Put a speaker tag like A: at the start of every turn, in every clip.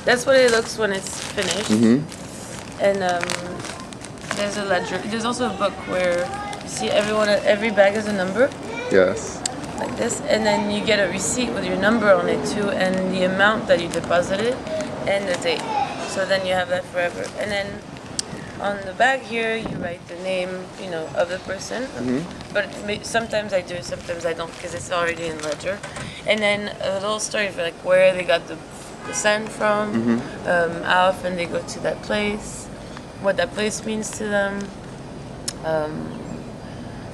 A: That's what it looks when it's finished.
B: Mm-hmm.
A: And there's a ledger. There's also a book where you see every bag is a number.
B: Yes.
A: Like this, and then you get a receipt with your number on it too, and the amount that you deposited, and the date. So then you have that forever. And then on the bag here, you write the name, of the person.
B: Mm-hmm.
A: But sometimes I do, sometimes I don't, because it's already in ledger. And then a little story for like where they got the sand from,
B: Mm-hmm.
A: how often they go to that place, what that place means to them.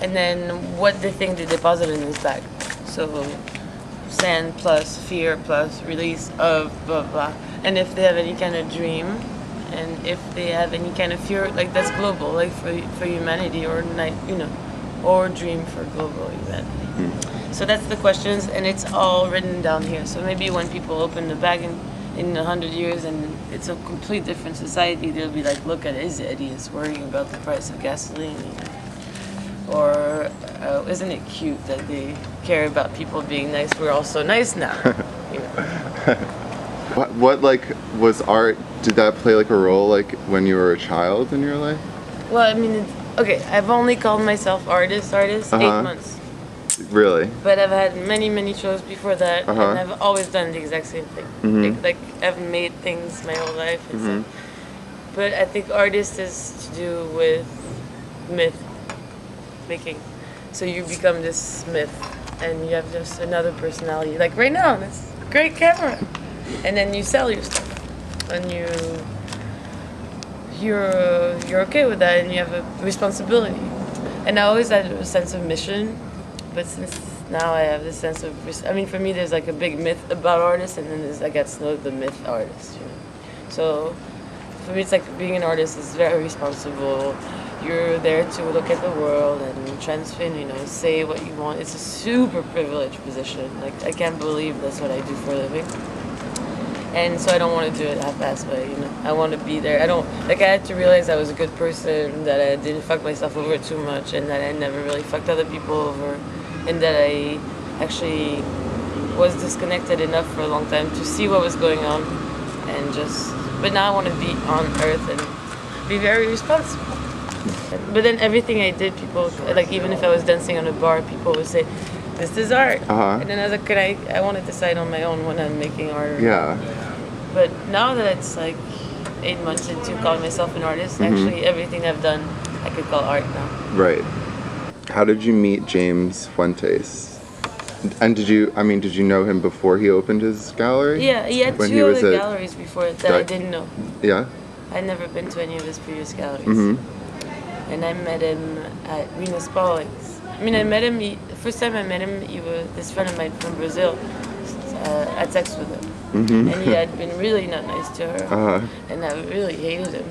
A: And then what they think they deposited in this bag. So sand plus fear plus release of blah blah. And if they have any kind of dream, and if they have any kind of fear, like that's global, like for humanity, or or dream for global humanity. So that's the questions, and it's all written down here. So maybe when people open the bag in 100 years and it's a complete different society, they'll be like, look at these idiots worrying about the price of gasoline. Or isn't it cute that they care about people being nice? We're all so nice now.
B: What like was art? Did that play like a role like when you were a child in your life?
A: Well, I mean, I've only called myself artist 8 months.
B: Really?
A: But I've had many shows before that, and I've always done the exact same thing.
B: Mm-hmm.
A: Like I've made things my whole life. And stuff. But I think artist is to do with myth making. So you become this myth, and you have just another personality. Like right now, this great camera, and then you sell your stuff, and you're okay with that, and you have a responsibility. And I always had a sense of mission, but since now I have this sense of for me, there's like a big myth about artists, and then there's Agathe Snow, the myth artist. So for me, it's like being an artist is very responsible. You're there to look at the world and say what you want. It's a super privileged position. Like, I can't believe that's what I do for a living. And so I don't want to do it half-assed way, I want to be there. I had to realize I was a good person, that I didn't fuck myself over too much, and that I never really fucked other people over, and that I actually was disconnected enough for a long time to see what was going on, but now I want to be on Earth and be very responsible. But then everything I did, people, like even if I was dancing on a bar, people would say, this is art. And then I was like, I want to decide on my own when I'm making art.
B: Yeah.
A: But now that it's like 8 months into calling myself an artist, actually everything I've done, I could call art now.
B: Right. How did you meet James Fuentes? And did you know him before he opened his gallery?
A: Yeah, he had two other galleries before that I didn't know.
B: Yeah?
A: I'd never been to any of his previous galleries. And I met him at Rena Spalling's. I met him, the first time I met him, this friend of mine from Brazil had sex with him. And he had been really not nice to her. And I really hated him.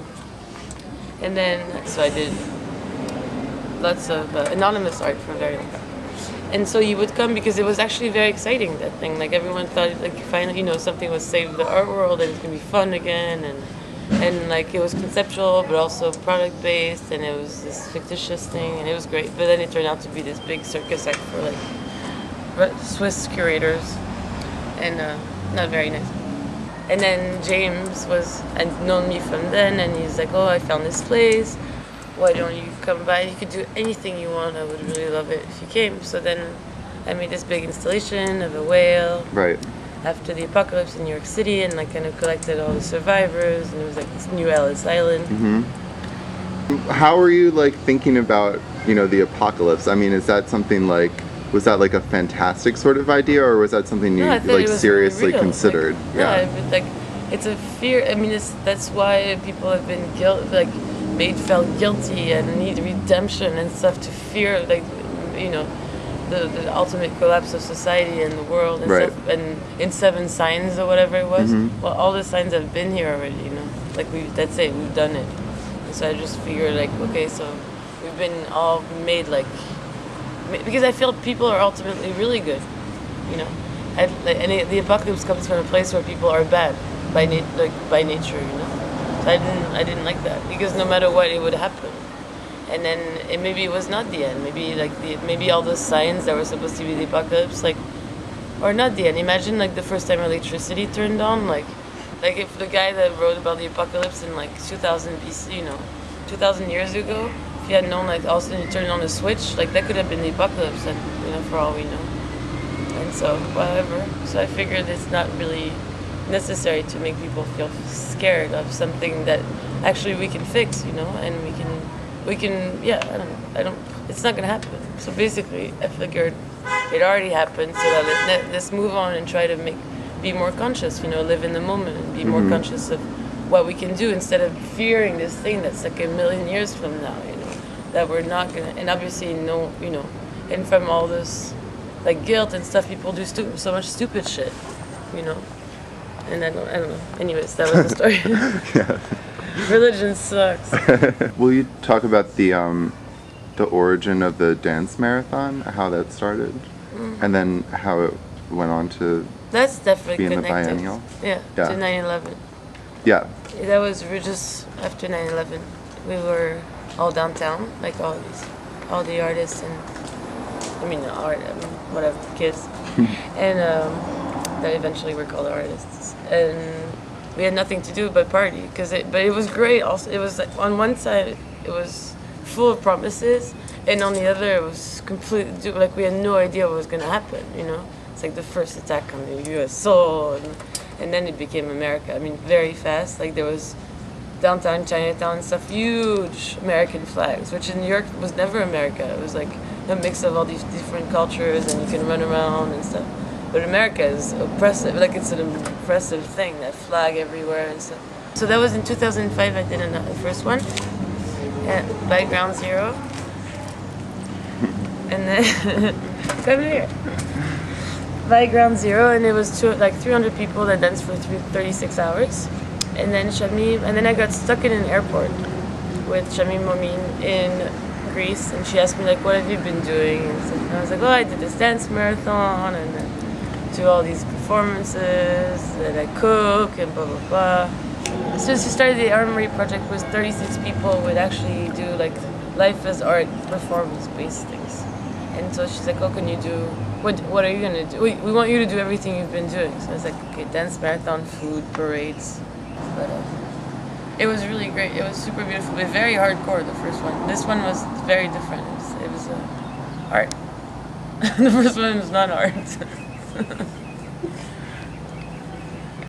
A: And then, so I did lots of anonymous art for a very long time. And so he would come because it was actually very exciting, that thing. Like everyone thought, like finally, something was saved the art world and it's going to be fun again. And like it was conceptual, but also product-based, and it was this fictitious thing, and it was great. But then it turned out to be this big circus act for like Swiss curators, and not very nice. And then James had known me from then, and he's like, oh, I found this place. Why don't you come by? You could do anything you want. I would really love it if you came. So then I made this big installation of a whale.
B: Right.
A: After the apocalypse in New York City, and kind of collected all the survivors, and it was like this new Ellis Island.
B: How are you like thinking about the apocalypse? Is that something was that like a fantastic sort of idea, or was that something you seriously
A: really
B: considered?
A: It's a fear. That's why people have been felt guilty and need redemption and stuff, to fear the ultimate collapse of society and the world and stuff, and in 7 signs or whatever it was. Well, all the signs have been here already, that's it, we've done it. And so I just figured okay, so we've been all made because I feel people are ultimately really good, and the apocalypse comes from a place where people are bad by nature, So I didn't like that, because no matter what, it would happen. And then maybe it was not the end. Maybe all the signs that were supposed to be the apocalypse, or not the end. Imagine the first time electricity turned on, Like if the guy that wrote about the apocalypse in like 2000 BC, 2000 years ago, if he had known like all of a sudden you turn on a switch, like that could have been the apocalypse, and for all we know. And so, whatever. So I figured it's not really necessary to make people feel scared of something that actually we can fix, and we can, yeah, I don't, it's not gonna happen. So basically, I figured it already happened, so that let's move on and try to be more conscious, live in the moment and be more conscious of what we can do instead of fearing this thing that's like a million years from now, that we're not gonna, and obviously and from all this like guilt and stuff, people do so much stupid shit, and I don't know. Anyways, that was the story.
B: Yeah.
A: Religion sucks.
B: Will you talk about the origin of the dance marathon, how that started, and then how it went on to
A: That's definitely
B: be in the
A: connected.
B: biennial?
A: Yeah, to 9/11.
B: Yeah.
A: That was just after 9/11. We were all downtown, like all the artists and whatever, kids, and that eventually were called artists, and we had nothing to do but party, but it was great. Also, it was like, on one side it was full of promises, and on the other it was completely like we had no idea what was gonna happen. It's like the first attack on the U.S. soul, and then it became America. Very fast. Like there was downtown Chinatown and stuff, huge American flags, which in New York was never America. It was like a mix of all these different cultures, and you can run around and stuff. But America is oppressive, like it's an oppressive thing, that flag everywhere and stuff. So that was in 2005, I did the first one at Ground Zero. And then, come here. By Ground Zero, and it was 300 people that danced for 36 hours. And then I got stuck in an airport with Shami Momin in Greece, and she asked me like, what have you been doing? And I was like, I did this dance marathon, and then do all these performances, and I cook, and blah, blah, blah. So she started the Armory project with 36 people would actually do like life as art performance-based things. And so she's like, can you do, what are you gonna do? We want you to do everything you've been doing. So I was like, okay, dance marathon, food, parades. But it was really great. It was super beautiful, but very hardcore, the first one. This one was very different. It was art. The first one was not art.